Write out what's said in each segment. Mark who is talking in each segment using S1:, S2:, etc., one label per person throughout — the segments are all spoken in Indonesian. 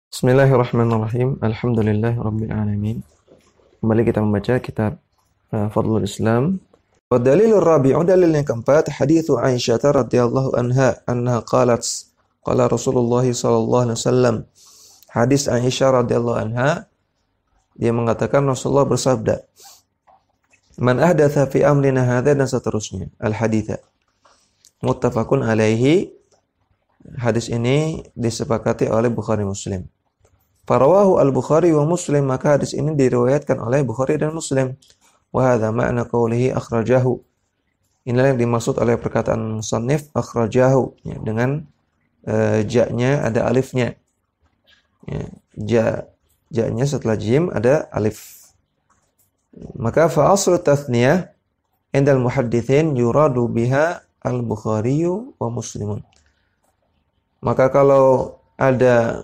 S1: Bismillahirrahmanirrahim. Alhamdulillahirabbil alamin. Kembali kita membaca kitab Fadlul Islam. Wa dalilur rabi'u, dalil yang keempat, haditsu Aisyah radhiyallahu anha qalat qala Rasulullah sallallahu alaihi wasallam. Hadis Aisyah radhiyallahu anha, dia mengatakan Rasulullah bersabda, "Man ahdatsa fi amrina hadza," dan seterusnya. Al-haditsa. Muttafaqun alaihi. Hadis ini disepakati oleh Bukhari Muslim. Farawahu al-Bukhari wa Muslim, maka hadis ini diriwayatkan oleh Bukhari dan Muslim. Wa hadza ma'na qawlihi akhrajahu. Inilah yang dimaksud oleh perkataan musannif akhrajahu, ya, dengan ja-nya ada alifnya. Ya, ja-nya setelah jim ada alif. Maka fa aslu tathniyah indal muhadditsin yuradu biha al-Bukhari wa Muslimun. Maka kalau ada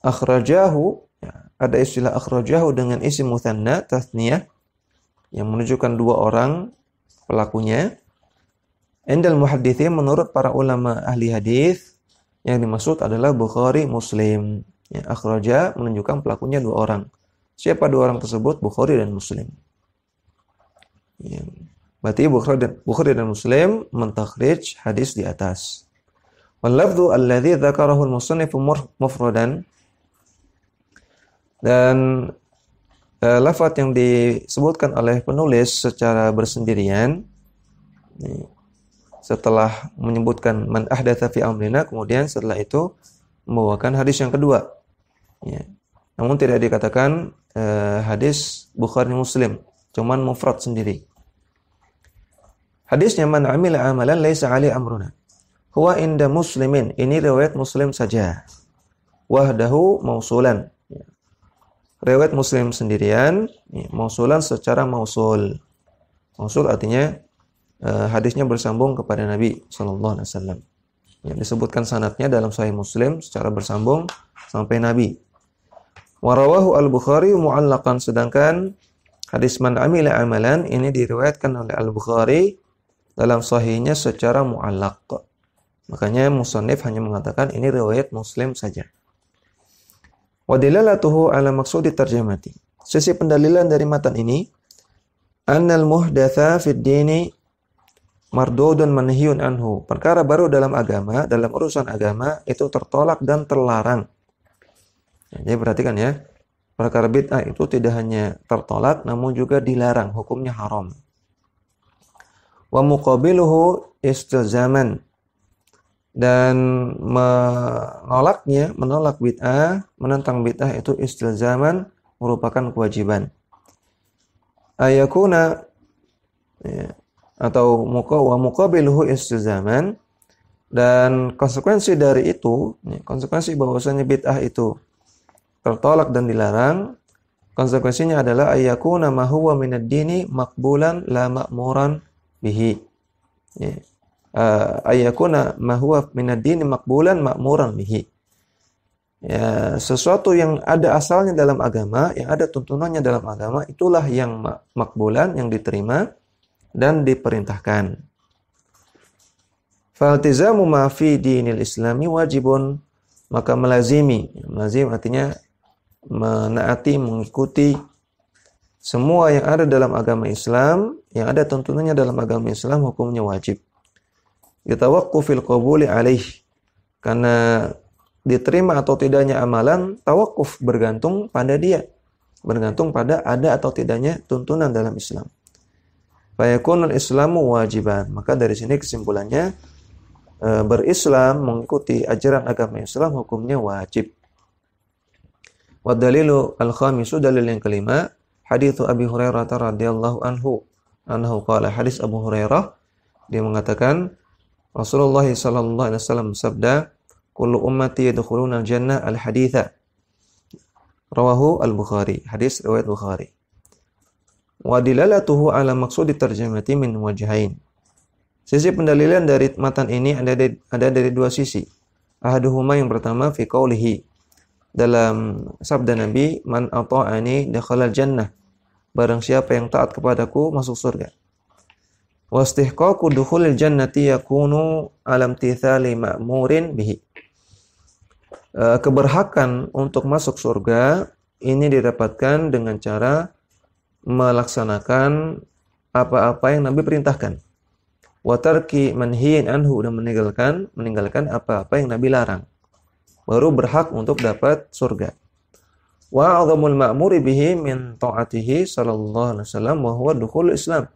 S1: akhrajahu, ya, ada istilah akhrajahu dengan isim mutsanna tathniyah yang menunjukkan dua orang pelakunya. Indal muhadditsin, menurut para ulama ahli hadis, yang dimaksud adalah Bukhari Muslim. Ya, akhraja menunjukkan pelakunya dua orang. Siapa dua orang tersebut? Bukhari dan Muslim. Ya, berarti Bukhari dan Muslim mentakhrij hadis di atas. Wal lafdhu alladhi dzakarahu al-musannif mufradan, dan lafaz yang disebutkan oleh penulis secara bersendirian setelah menyebutkan man ahdatsa fi amrina, kemudian setelah itu membawakan hadis yang kedua, ya. Namun tidak dikatakan hadis Bukhari Muslim, cuman mufrad sendiri. Hadisnya man amila amalan laisa alaihi amruna huwa inda muslimin, ini riwayat Muslim saja. Wahdahu mausulan, riwayat Muslim sendirian, mausulan secara mausul. Mausul artinya hadisnya bersambung kepada Nabi sallallahu alaihi wasallam. Yang disebutkan sanadnya dalam Sahih Muslim secara bersambung sampai Nabi. Warawahu al-Bukhari mu'allaqan, sedangkan hadis man amila amalan ini diriwayatkan oleh al-Bukhari dalam sahihnya secara mu'allaq. Makanya musannif hanya mengatakan ini riwayat Muslim saja. Wa dilalatuhu ala maqsudi tarjamati. Sisi pendalilan dari matan ini, annal muhdatsa fid dini mardudun manhiyun anhu. Perkara baru dalam agama, dalam urusan agama itu tertolak dan terlarang. Jadi perhatikan ya, perkara bid'ah itu tidak hanya tertolak namun juga dilarang, hukumnya haram. Wa muqabiluhu istilzaman, dan menolak bid'ah, menentang bid'ah itu istilzaman, merupakan kewajiban. Ayakuna, ya, atau wa muqabiluhu istilzaman, dan konsekuensi dari itu, ya, konsekuensi bahwasanya bid'ah itu tertolak dan dilarang, konsekuensinya adalah ayakuna ma huwa minad dini maqbulan la ma'muran bihi. Ya. Ayakuna ma huwa minad dini maqbulan ma'muran bihi. Ya, sesuatu yang ada asalnya dalam agama, yang ada tuntunannya dalam agama, itulah yang makbulan, yang diterima dan diperintahkan. Faltizamu ma fi dinil islami wajibun, maka melazim artinya menaati, mengikuti semua yang ada dalam agama Islam, yang ada tuntunannya dalam agama Islam, hukumnya wajib. Yatawaqqufil qabuli alaih, karena diterima atau tidaknya amalan, tawakuf bergantung pada dia, bergantung pada ada atau tidaknya tuntunan dalam Islam. Fayakunul islamu wajiban, maka dari sini kesimpulannya berislam, mengikuti ajaran agama Islam, hukumnya wajib. Wa dalilu al-khamisu, dalil yang kelima, haditsu Abi Hurairah radhiyallahu anhu qala, hadis Abu Hurairah, dia mengatakan Rasulullah sallallahu alaihi wasallam sabda, kullu ummati yadkhuluna al-jannah al-haditha. Rawahu al-Bukhari, hadis riwayat Bukhari. Wa dilalatuhu ala maqsudi tarjamati min wajhain. Sisi pendalilan dari matan ini ada dari dua sisi. Ahaduhuma, yang pertama, fi qaulihi, dalam sabda Nabi, man ata'ani dakhala al-jannah, barang siapa yang taat kepadaku masuk surga. Wastihqaqu dukhulil jannati yakunu alam tithali ma'murin bihi. keberhakan untuk masuk surga ini didapatkan dengan cara melaksanakan apa-apa yang Nabi perintahkan. Wa tarki manhiyin anhu, dan meninggalkan apa-apa yang Nabi larang. Baru berhak untuk dapat surga. Wa 'azamul ma'muri bihi min ta'atihi sallallahu alaihi wasallam wa huwa dukhulul Islam.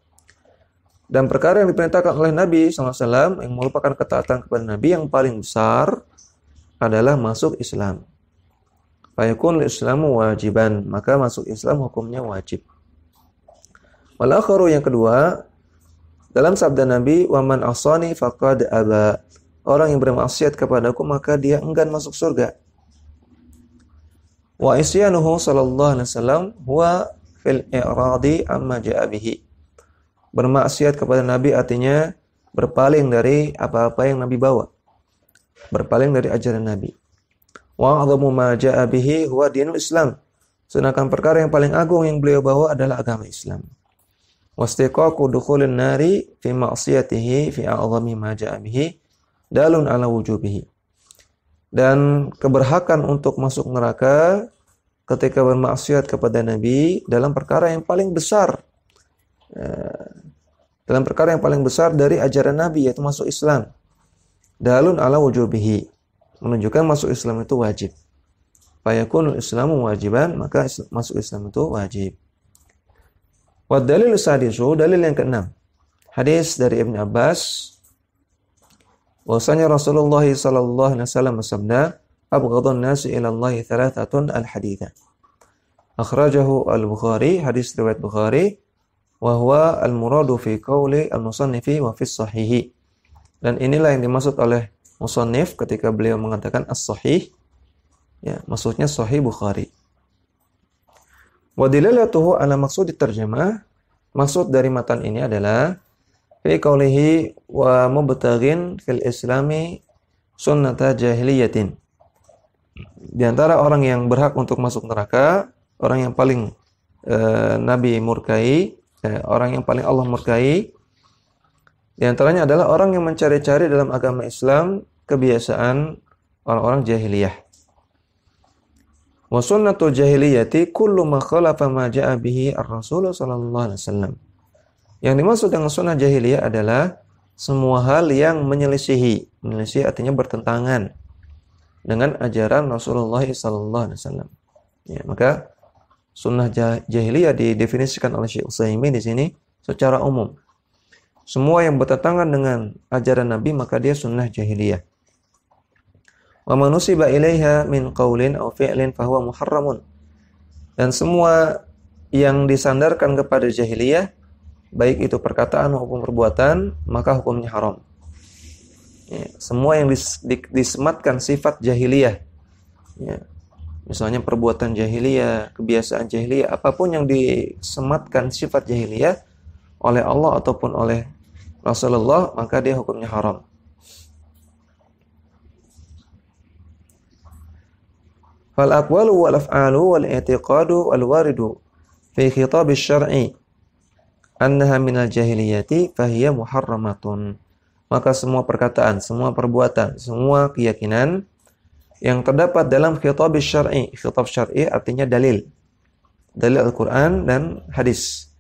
S1: Dan perkara yang diperintahkan oleh Nabi SAW yang merupakan ketaatan kepada Nabi yang paling besar adalah masuk Islam. Fayakun Islamu wajiban, maka masuk Islam hukumnya wajib. Wal akharu, yang kedua, dalam sabda Nabi, wa man asani faqad aba. Orang yang bermaksiat kepadaku maka dia enggan masuk surga. Wa isyanuhu sallallahu alaihi wasallam huwa fil i'radi amma ja'a bihi. Bermaksiat kepada Nabi artinya berpaling dari apa-apa yang Nabi bawa. Berpaling dari ajaran Nabi. Wa 'adhamu ma ja'a bihi huwa dinul Islam. Sedangkan perkara yang paling agung yang beliau bawa adalah agama Islam. Wastiqaqu dukhulin nari fi ma'siyatihi fi a'zami ma ja'a bihi dalun ala wujubihi. Dan keberhakan untuk masuk neraka ketika bermaksiat kepada Nabi dalam perkara yang paling besar. Dalam perkara yang paling besar dari ajaran Nabi, yaitu masuk Islam. Dalun ala wujubihi, menunjukkan masuk Islam itu wajib. Fayakunul Islamu wajiban, maka masuk Islam itu wajib. Wa dalil sadisu, dalil yang keenam. Hadis dari Ibnu Abbas bahwasanya Rasulullah sallallahu alaihi wasallam bersabda, "Abghadun nasi ila Allah thalathatun al-haditha." Akhrajahu al-Bukhari, hadis riwayat Bukhari, wa huwa al-muradu fi qawli al-musannifi wa fi sahihi. Dan inilah yang dimaksud oleh musannif ketika beliau mengatakan as-sahih, ya, maksudnya sahih Bukhari. Wa dilalatuhu ala maqsud terjemah, maksud dari matan ini adalah fi qawlihi wa mubtaghin fil islami sunnata jahiliyatin. Di antara orang yang berhak untuk masuk neraka, orang yang paling Nabi murkai, orang yang paling Allah murkai, di antaranya adalah orang yang mencari-cari dalam agama Islam kebiasaan orang-orang jahiliyah. Wa sunnatul jahiliyati kullu ma khalafa ma ja'a bihi ar-rasul sallallahu alaihi wasallam. Yang dimaksud dengan sunnah jahiliyah adalah semua hal yang menyelisihi artinya bertentangan dengan ajaran Rasulullah sallallahu alaihi wasallam. Ya, maka sunnah jahiliyah didefinisikan oleh Syekh Utsaimin di sini secara umum. Semua yang bertentangan dengan ajaran Nabi maka dia sunnah jahiliyah. Wa man nusiba ilaiha min qaulin aw fi'lin fahuwa muharramun. Dan semua yang disandarkan kepada jahiliyah, baik itu perkataan maupun perbuatan, maka hukumnya haram. Ya, semua yang disematkan sifat jahiliyah, ya, misalnya perbuatan jahiliyah, kebiasaan jahiliyah, apapun yang disematkan sifat jahiliyah oleh Allah ataupun oleh Rasulullah, maka dia hukumnya haram. Fal aqwalu wal af'alu wal i'tiqadu wal waridu fi khitab asy-syar'i annaha minal jahiliyati fahiya muharramatun. Maka semua perkataan, semua perbuatan, semua keyakinan yang terdapat dalam khitab syar'i. Khitab syar'i artinya dalil. Dalil Al-Qur'an dan hadis.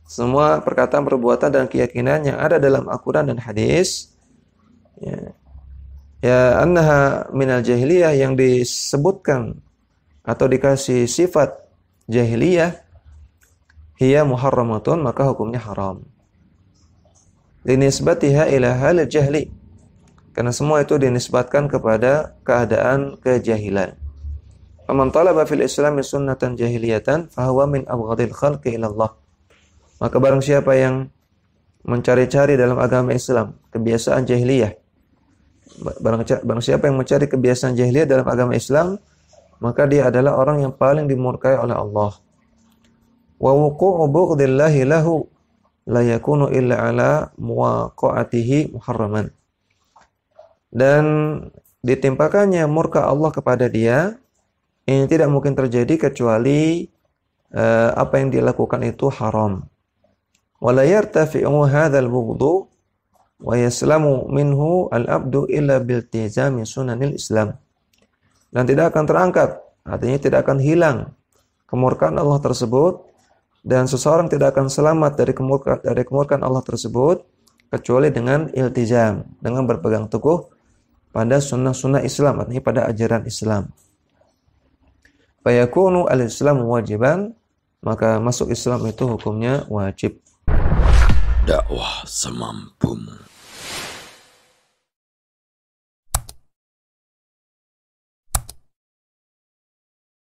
S1: Semua perkataan, perbuatan dan keyakinan yang ada dalam Al-Qur'an dan hadis, ya annaha minal jahiliyah, yang disebutkan atau dikasih sifat jahiliyah, hiya muharramatun, maka hukumnya haram. Linisbatiha ila hal jahli, karena semua itu dinisbatkan kepada keadaan kejahilan. Faman talaba fil Islam sunnatan jahiliyatan fahuwa min abghadil khalqi ila Allah. Maka barang siapa yang mencari-cari dalam agama Islam kebiasaan jahiliyah, barang siapa yang mencari kebiasaan jahiliyah dalam agama Islam, maka dia adalah orang yang paling dimurkai oleh Allah. Wa wuqu'u bughdhillahi lahu la yakunu illa ala muwaqa'atihi muharraman. Dan ditimpakannya murka Allah kepada dia, ini tidak mungkin terjadi kecuali apa yang dilakukan itu haram. Wa la yartafi'u hadzal bughdhu wa yaslamu minhu al-abdu illa biltizami sunanil Islam. dan tidak akan terangkat. Artinya tidak akan hilang kemurkaan Allah tersebut, dan seseorang tidak akan selamat dari kemurkaan Allah tersebut kecuali dengan iltizam, dengan berpegang teguh pada sunnah-sunnah Islam, artinya pada ajaran Islam. Fayakunu al-Islam wajiban, maka masuk Islam itu hukumnya wajib.
S2: Dakwah semampumu.